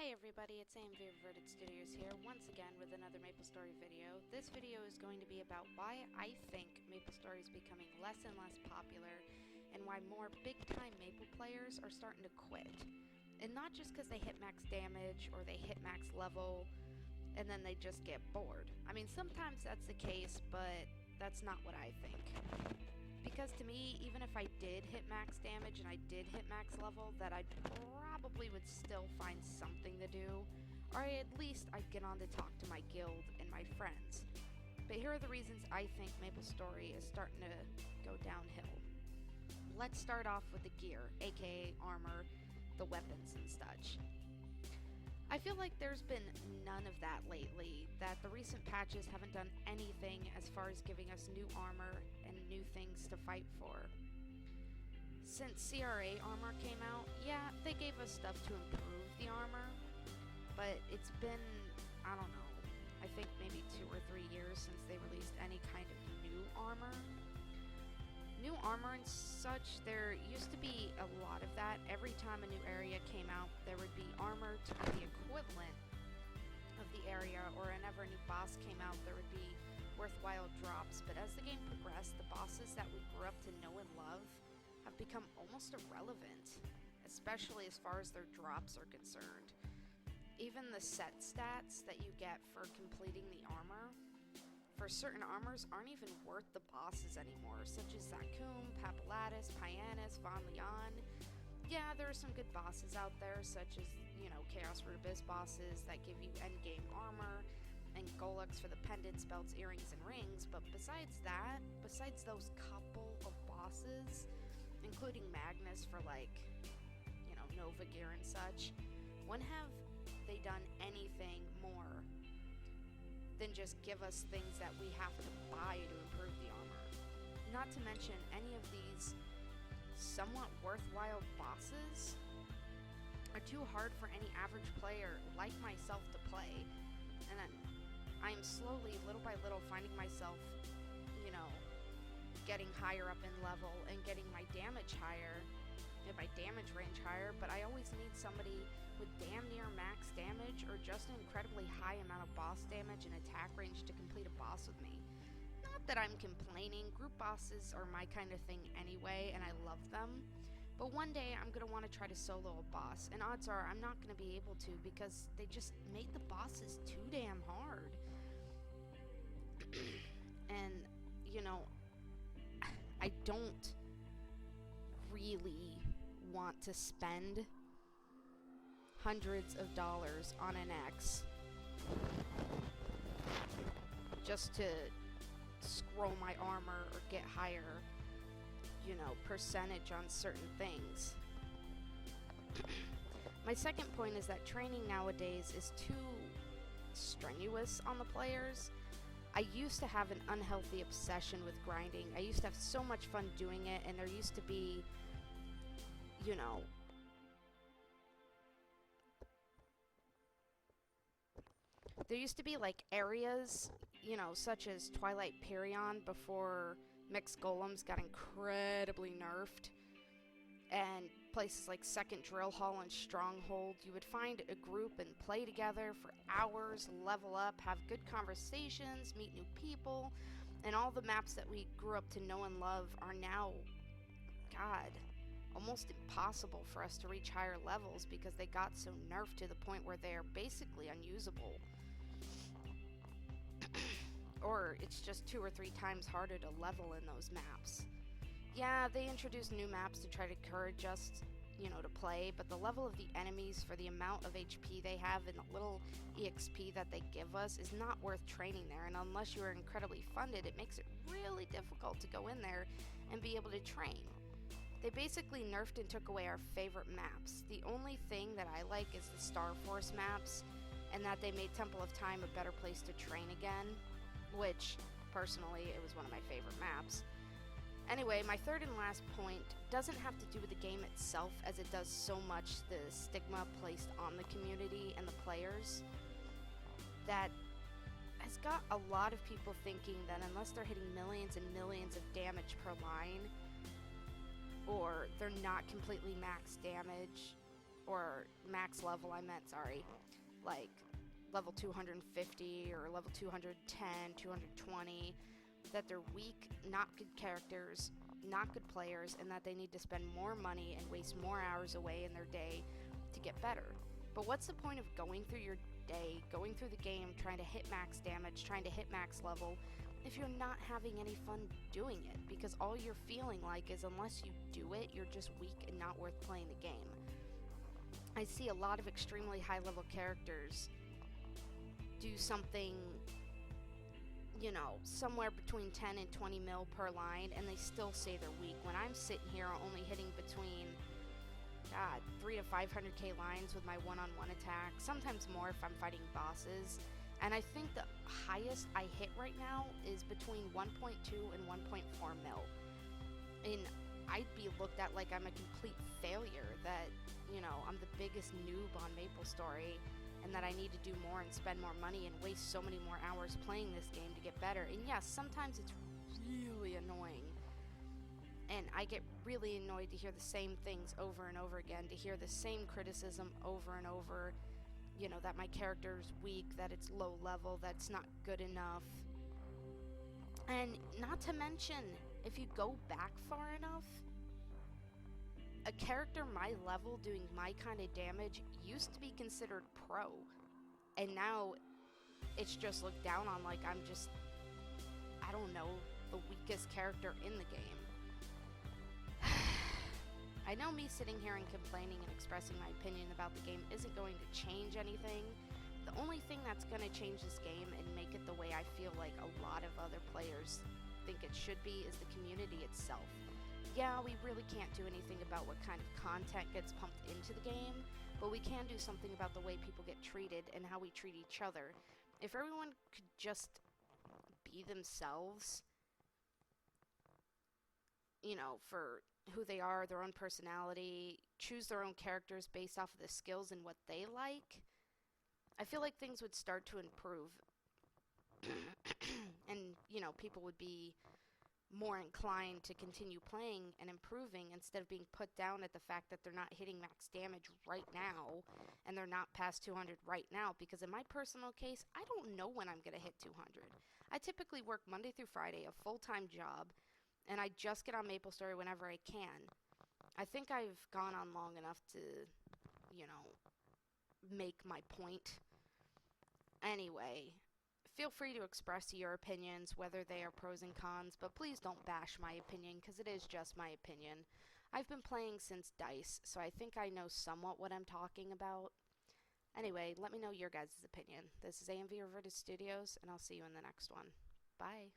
Hey everybody, it's AMV Reverted Studios here, once again with another MapleStory video. This video is going to be about why I think MapleStory is becoming less and less popular, and why more big-time Maple players are starting to quit. And not just because they hit max damage, or they hit max level, and then they just get bored. I mean, sometimes that's the case, but that's not what I think. Because to me, even if I did hit max damage and I did hit max level, that I probably would still find something to do, or at least I'd get on to talk to my guild and my friends. But here are the reasons I think MapleStory is starting to go downhill. Let's start off with the gear, aka armor, the weapons and such. I feel like there's been none of that lately, that the recent patches haven't done anything as far as giving us new armor and new things to fight for. Since CRA armor came out, yeah, they gave us stuff to improve the armor, but it's been, I don't know, I think maybe 2 or 3 years since they released any kind of new armor. New armor and such, there used to be a lot of that. Every time a new area came out, there would be armor to be the equivalent of the area, or whenever a new boss came out, there would be worthwhile drops. But as the game progressed, the bosses that we grew up to know and love have become almost irrelevant, especially as far as their drops are concerned. Even the set stats that you get for completing the armor for certain armors aren't even worth the bosses anymore, such as Zakum, Papalatus, Pianus, Von Leon. Yeah, there are some good bosses out there, such as, Chaos Root Abyss bosses that give you endgame armor, and Golux for the pendants, belts, earrings, and rings, but besides those couple of bosses, including Magnus for Nova gear and such, when have they done anything more than just give us things that we have to buy to improve the armor? Not to mention, any of these somewhat worthwhile bosses are too hard for any average player like myself to play, and then I am slowly, little by little, finding myself, getting higher up in level and getting my damage higher, and my damage range higher, but I always need somebody with damn near max damage or just an incredibly high amount of boss damage and attack range to complete a boss with me. Not that I'm complaining, group bosses are my kind of thing anyway, and I love them, but one day I'm going to want to try to solo a boss, and odds are I'm not going to be able to because they just made the bosses too damn hard. And, I don't really want to spend hundreds of dollars on an X just to scroll my armor or get higher, percentage on certain things. My second point is that training nowadays is too strenuous on the players. I used to have an unhealthy obsession with grinding. I used to have so much fun doing it, and there used to be, areas, such as Twilight Perion before Mixed Golems got incredibly nerfed, and places like Second Drill Hall and Stronghold. You would find a group and play together for hours, level up, have good conversations, meet new people, and all the maps that we grew up to know and love are now, almost impossible for us to reach higher levels because they got so nerfed to the point where they are basically unusable. Or it's just 2 or 3 times harder to level in those maps. Yeah, they introduced new maps to try to encourage us, to play, but the level of the enemies for the amount of HP they have and the little EXP that they give us is not worth training there, and unless you are incredibly funded, it makes it really difficult to go in there and be able to train. They basically nerfed and took away our favorite maps. The only thing that I like is the Star Force maps, and that they made Temple of Time a better place to train again, which, personally, it was one of my favorite maps. Anyway, my third and last point doesn't have to do with the game itself as it does so much the stigma placed on the community and the players that has got a lot of people thinking that unless they're hitting millions and millions of damage per line, or they're not completely max damage, or max level, I meant, sorry, like level 250 or level 210, 220, that they're weak, not good characters, not good players, and that they need to spend more money and waste more hours away in their day to get better. But what's the point of going through your day, going through the game, trying to hit max damage, trying to hit max level, if you're not having any fun doing it? Because all you're feeling like is, unless you do it, you're just weak and not worth playing the game. I see a lot of extremely high level characters do something, you know, somewhere between 10 and 20 mil per line, and they still say they're weak. When I'm sitting here only hitting between 3 to 500k lines with my one-on-one attack, sometimes more if I'm fighting bosses. And I think the highest I hit right now is between 1.2 and 1.4 mil. And I'd be looked at like I'm a complete failure, that, you know, I'm the biggest noob on MapleStory, and that I need to do more and spend more money and waste so many more hours playing this game to get better. And yes, sometimes it's really annoying. And I get really annoyed to hear the same things over and over again, to hear the same criticism over and over, you know, that my character's weak, that it's low level, that's not good enough. And not to mention, if you go back far enough, a character my level doing my kind of damage used to be considered pro, and now it's just looked down on like I'm just, I don't know, the weakest character in the game. I know me sitting here and complaining and expressing my opinion about the game isn't going to change anything. The only thing that's going to change this game and make it the way I feel like a lot of other players think it should be is the community itself. Yeah, we really can't do anything about what kind of content gets pumped into the game, but we can do something about the way people get treated and how we treat each other. If everyone could just be themselves, you know, for who they are, their own personality, choose their own characters based off of the skills and what they like, I feel like things would start to improve. And, you know, people would be more inclined to continue playing and improving, instead of being put down at the fact that they're not hitting max damage right now and they're not past 200 right now. Because in my personal case, I don't know when I'm going to hit 200. I typically work Monday through Friday, a full-time job, and I just get on MapleStory whenever I can. I think I've gone on long enough to, you know, make my point. Anyway, feel free to express your opinions, whether they are pros and cons, but please don't bash my opinion, because it is just my opinion. I've been playing since DICE, so I think I know somewhat what I'm talking about. Anyway, let me know your guys' opinion. This is AMV Reverted Studios, and I'll see you in the next one. Bye.